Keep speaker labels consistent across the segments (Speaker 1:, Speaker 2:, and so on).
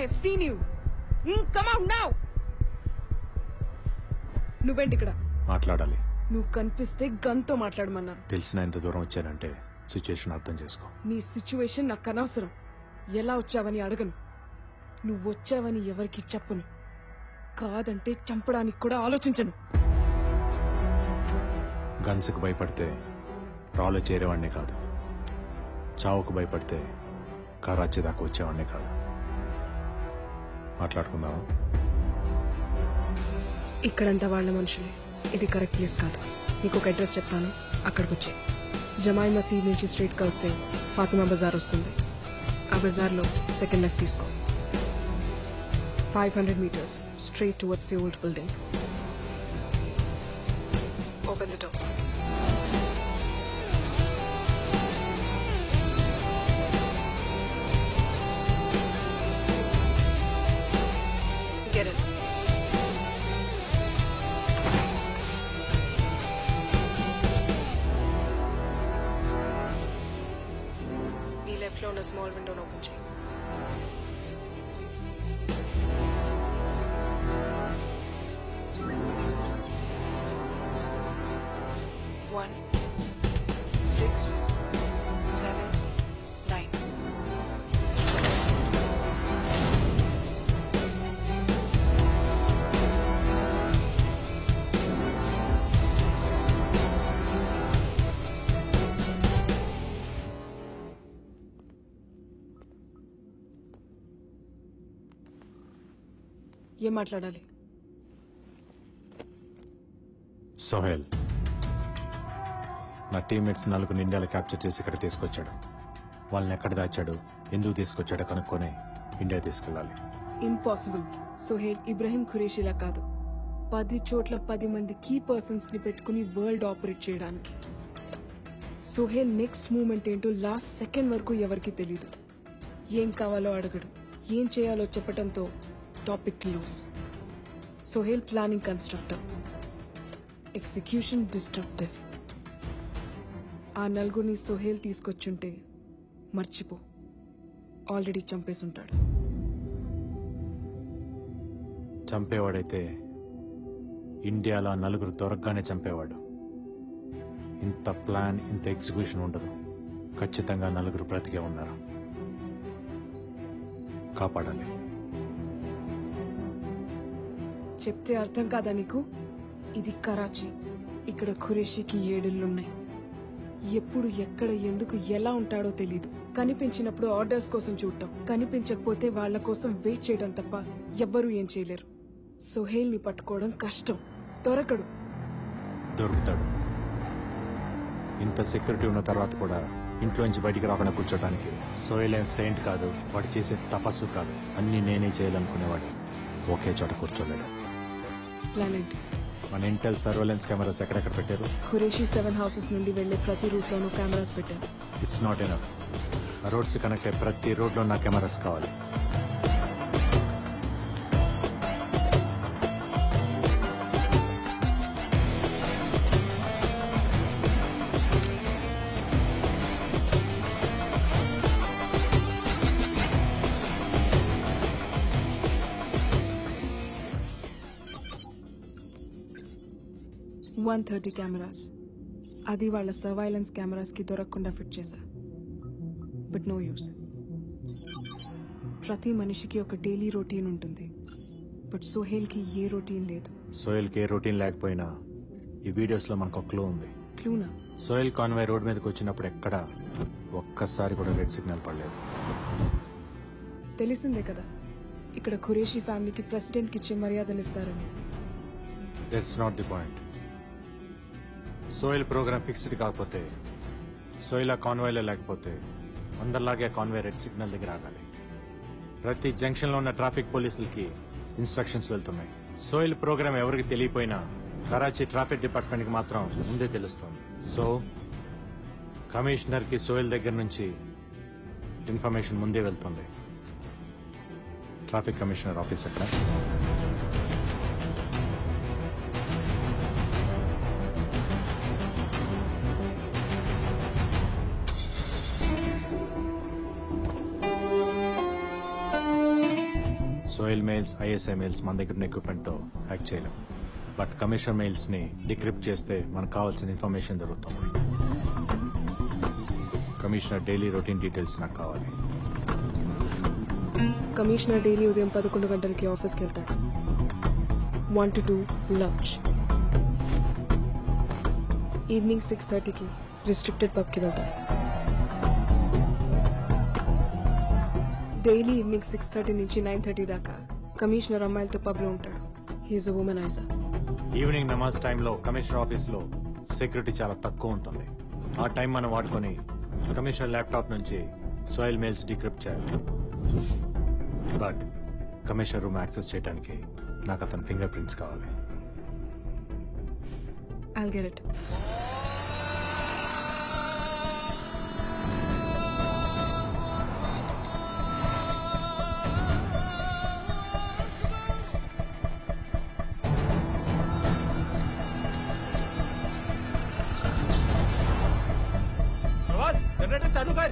Speaker 1: have seen you. Come out now. నువ్వేంటి ఇక్కడ
Speaker 2: మాట్లాడాలి.
Speaker 1: నువ్వు కనిపిస్తే గన్తో మాట్లాడమన్నారు.
Speaker 2: తెలిసిన ఎంత దూరం వచ్చానంటే సిచ్యుయేషన్ అర్థం చేసుకో.
Speaker 1: నీ సిచ్యువేషన్ నాకు అనవసరం. ఎలా వచ్చావని అడగను. నువ్వు వచ్చావని ఎవరికి చెప్పను. కాదంటే చంపడానికి కూడా ఆలోచించను.
Speaker 2: గన్స్కు భయపడితే రాలో చేరేవాడినే కాదు, చావుకు భయపడితే కరాచీ దాకా వచ్చేవాడినే కాదు. మాట్లాడుకుందామా?
Speaker 1: ఇక్కడంతా వాళ్ళ మనుషులే. ఇది కరెక్ట్ ప్లేస్ కాదు. నీకు ఒక అడ్రస్ చెప్తాను, అక్కడికి వచ్చే. జమాయి మసీద్ నుంచి స్ట్రైట్గా వస్తే ఫాతిమా బజార్ వస్తుంది. ఆ బజార్లో సెకండ్ లెఫ్ట్ తీసుకో. 500 meters straight towards the old building. Open the door. Get in. నీ లెఫ్ట్ లో ఉన్న స్మాల్ విండోను ఓపెన్ చేయి. One, 6, 7, 9. ఏం మాట్లాడాలి?
Speaker 2: సోహెల్ నా టీమ్మేట్స్ 4 ఇండియాలో క్యాప్చర్ చేసి ఇక్కడ తీసుకొచ్చాడు. వాళ్ళని ఎక్కడ దాచాడు, ఎందుకు తీసుకొచ్చాడో కనుక్కొని ఇండియా తీసుకెళ్ళాలి.
Speaker 1: ఇంపాసిబుల్. సోహెల్ ఇబ్రహీం ఖురేషిలా కాదు. 10 చోట్ల 10 మంది కీ పర్సన్స్ ని పెట్టుకుని వరల్డ్ ఆపరేట్ చేయడానికి. సోహెల్ నెక్స్ట్ మూమెంట్ ఏంటో లాస్ట్ సెకండ్ వరకు ఎవరికి తెలీదు. ఏం కావాలో అడగడు, ఏం చేయాలో చెప్పడంతో topic loose. Sohel planning constructor, execution destructive. ఆ నలుగురిని సోహెల్ తీసుకొచ్చుంటే మర్చిపో, ఆల్రెడీ చంపేసుంటాడు.
Speaker 2: చంపేవాడైతే ఇండియాలో 4 దొరకగానే చంపేవాడు. ఇంత ప్లాన్, ఇంత ఎగ్జిక్యూషన్ ఉండదు. ఖచ్చితంగా 4 బ్రతికే ఉన్నారు. కాపాడాలి.
Speaker 1: చెప్తే అర్థం కాదా నీకు? ఇది కరాచీ. ఇక్కడ ఖురేషీకి 7 ఇళ్లున్నాయి. ఎప్పుడు, ఎక్కడ, ఎందుకు, ఎలా ఉంటాడో తెలీదు. కనిపించినప్పుడు ఆర్డర్స్ కోసం చూడటం, కనిపించకపోతే వాళ్ల కోసం వెయిట్ చేయడం తప్ప ఎవ్వరూ ఏం చేయలేరు. సోహెల్ ని పట్టుకోవడం కష్టం. దొరకడు.
Speaker 2: దొరుకుతాడు. ఇంత సెక్యూరిటీ ఉన్న తర్వాత కూడా ఇంట్లోంచి బయటికి రాకుండా కూర్చోడానికి సోహెల్ ఏం సెయింట్ కాదు. వాడు చేసే తపస్సు కాదు. అన్నీ నేనే చేయాలనుకునేవాడు. ఒకే చోట కూర్చోలేడు.
Speaker 1: ప్లానెట్
Speaker 2: మన ఇంటెల్ సర్వేలెన్స్ కెమెరాస్ ఎక్కడెక్కడ పెట్టారు?
Speaker 1: ఖురేషీ 7 houses నుండి వెళ్లే ప్రతి రూట్లోనూ కెమెరాస్ పెట్టారు.
Speaker 2: It's not enough. ఆ రోడ్స్ కనెక్ట్ అయ్యే ప్రతి రోడ్లో నా కెమెరాస్ కావాలి.
Speaker 1: $130 కెమెరాస్. అది వాళ్ళ సర్వైలెన్స్ కెమెరాస్ కి దొరకకుండా ఫిట్ చేశా. But no use. ప్రతి మనిషికి ఒక డైలీ రొటీన్ ఉంటుంది. బట్ సోహెల్ కి ఏ రొటీన్ లేదు.
Speaker 2: సోహెల్ కి ఏ రొటీన్ లేకపోయినా ఈ వీడియోస్ లో మనకు ఒక క్లూ ఉంది.
Speaker 1: క్లూనా?
Speaker 2: సోహెల్ కాన్వాయ్ రోడ్ మీదకి వచ్చినప్పుడు ఎక్కడ ఒక్కసారి కూడా రెడ్ సిగ్నల్ పడలేదు.
Speaker 1: తెలిసిందే కదా, ఇక్కడ ఖురేషీ ఫ్యామిలీకి ప్రెసిడెంట్ కి ఇచ్చే మర్యాదలు ఇస్తారని.
Speaker 2: That's not the point. Sohel program fixed కాకపోతే, సోహెల్ ఆ కాన్వాయ్లో లేకపోతే అందరిలాగే కాన్వాయ్ రెడ్ సిగ్నల్ దగ్గర ఆగాలి. ప్రతి జంక్షన్లో ఉన్న ట్రాఫిక్ పోలీసులకి ఇన్స్ట్రక్షన్స్ వెళ్తున్నాయి. సోహెల్ ప్రోగ్రామ్ ఎవరికి తెలియపోయినా కరాచీ ట్రాఫిక్ డిపార్ట్మెంట్కి మాత్రం ముందే తెలుస్తుంది. సో కమిషనర్కి సోహెల్ దగ్గర నుంచి ఇన్ఫర్మేషన్ ముందే వెళ్తుంది. ట్రాఫిక్ కమిషనర్ ఆఫీస్ ఎక్కడ? సోయిల్ మెయిల్స్ ఐఎస్ఐ మెయిల్స్ మన దగ్గర ఉన్న ఎక్విప్మెంట్తో హ్యాక్ చేయలేం. బట్ కమిషనర్ మెయిల్స్ని డిక్రిప్ట్ చేస్తే మనకు కావాల్సిన ఇన్ఫర్మేషన్ దొరుకుతుంది. కమిషనర్ డైలీ రొటీన్ డీటెయిల్స్ నాకు కావాలి.
Speaker 1: కమిషనర్ డైలీ ఉదయం 11 గంటలకి ఆఫీస్కి వెళ్తాడు. 1 to 2 లంచ్. ఈవినింగ్ 6:30కి రిస్ట్రిక్టెడ్ పబ్కి వెళ్తాడు. డైలీ ఈవినింగ్ 6:30 నుంచి 9:30 దాకా కమిషనర్ అమ్మాయిలతో పబ్లో ఉంటాడు. హీఈస్ అ వుమనైజర్.
Speaker 2: ఈవినింగ్ నమాజ్ టైంలో కమిషనర్ ఆఫీస్లో సెక్యూరిటీ చాలా తక్కువ ఉంటుంది. ఆ టైం మనం వాడుకొని కమిషనర్ ల్యాప్టాప్ నుంచి సోయిల్ మెయిల్స్ డిక్రిప్ట్ చేయాలి. బట్ కమిషనర్ రూమ్ యాక్సెస్ చేయడానికి నాకు అతని ఫింగర్ ప్రింట్స్ కావాలి.
Speaker 1: I'll get it.
Speaker 2: जनरेटर चालू कर.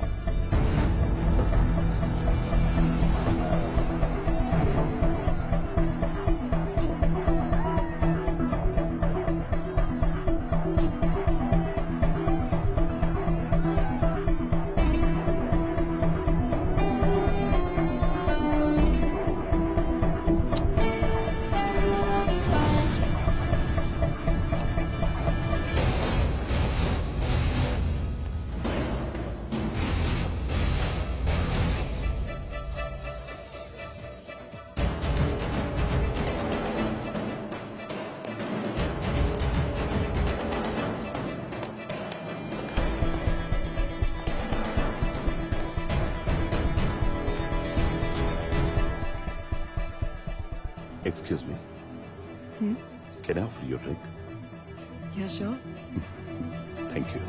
Speaker 3: Excuse me. Can I offer you a drink?
Speaker 1: Yeah, sure.
Speaker 3: Thank you.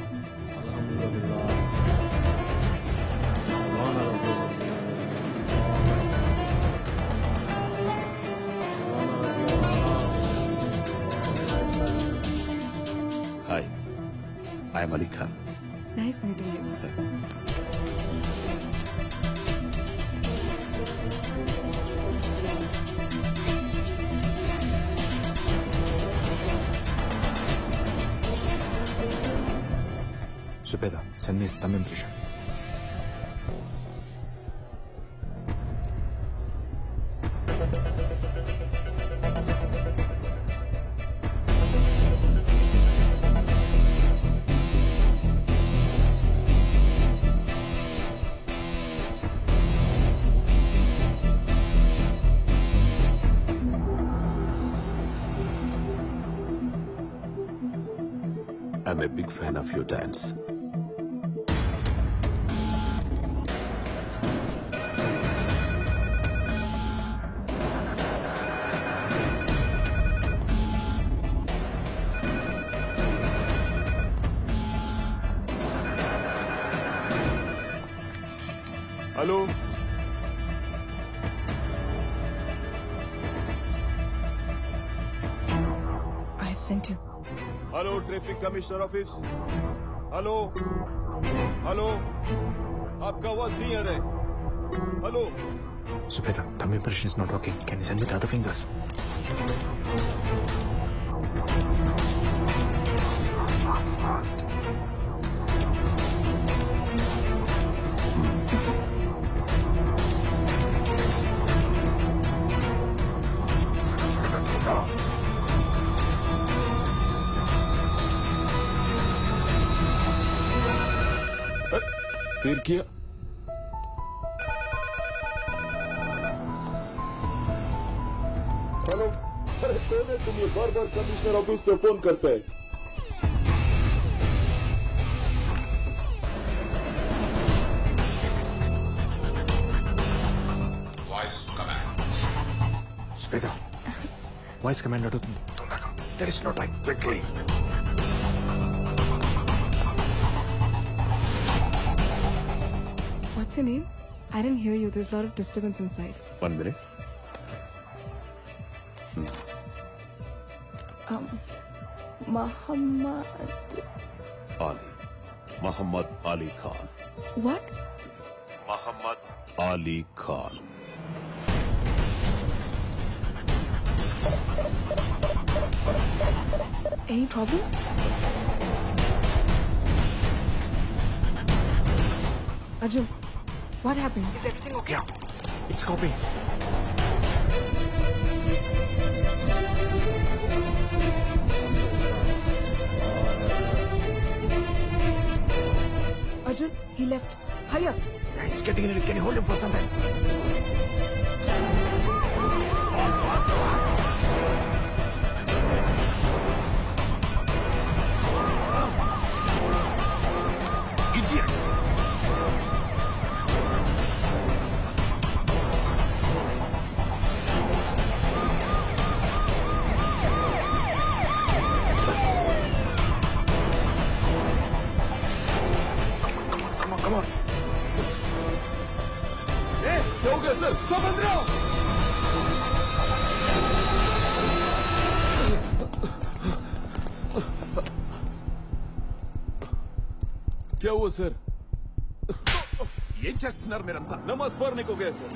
Speaker 3: Hi, I am Ali Khan.
Speaker 1: Nice meeting you.
Speaker 2: Zubeda, send me his thumb impression.
Speaker 3: I'm a big fan of your dance. Hello?
Speaker 1: I've sent you.
Speaker 4: Hello traffic commissioner office. Hello hello आपका आवाज नहीं आ रहा है. Hello.
Speaker 2: Zubeda, thumb impression is not working. Can you send me the other fingers? Fast.
Speaker 4: फिर किया. Hello. अरे कौन है तुम? ये बार बार कमिश्नर ऑफिस पे फोन करता है.
Speaker 3: Voice command.
Speaker 2: Zubeda, voice command అడుగుతుంది. తొందరగా. There is no time. Quickly.
Speaker 1: What's your name? I didn't hear you. There's a lot of disturbance inside.
Speaker 3: 1 minute. Muhammad Ali Khan.
Speaker 1: What?
Speaker 3: Muhammad Ali Khan.
Speaker 1: Any problem? Arjun, what happened? Is everything okay?
Speaker 2: Yeah, it's copying.
Speaker 1: Arjun, he left. Hurry up.
Speaker 2: Yeah, he's getting in it. Can you hold him for some time? Idiots! Come on.
Speaker 4: क्या हो गया sir? सब अंदर आओ। क्या हुआ sir?
Speaker 3: ఏం చేస్తున్నారు మీరంతా?
Speaker 4: नमाज पढ़ने को गए सर।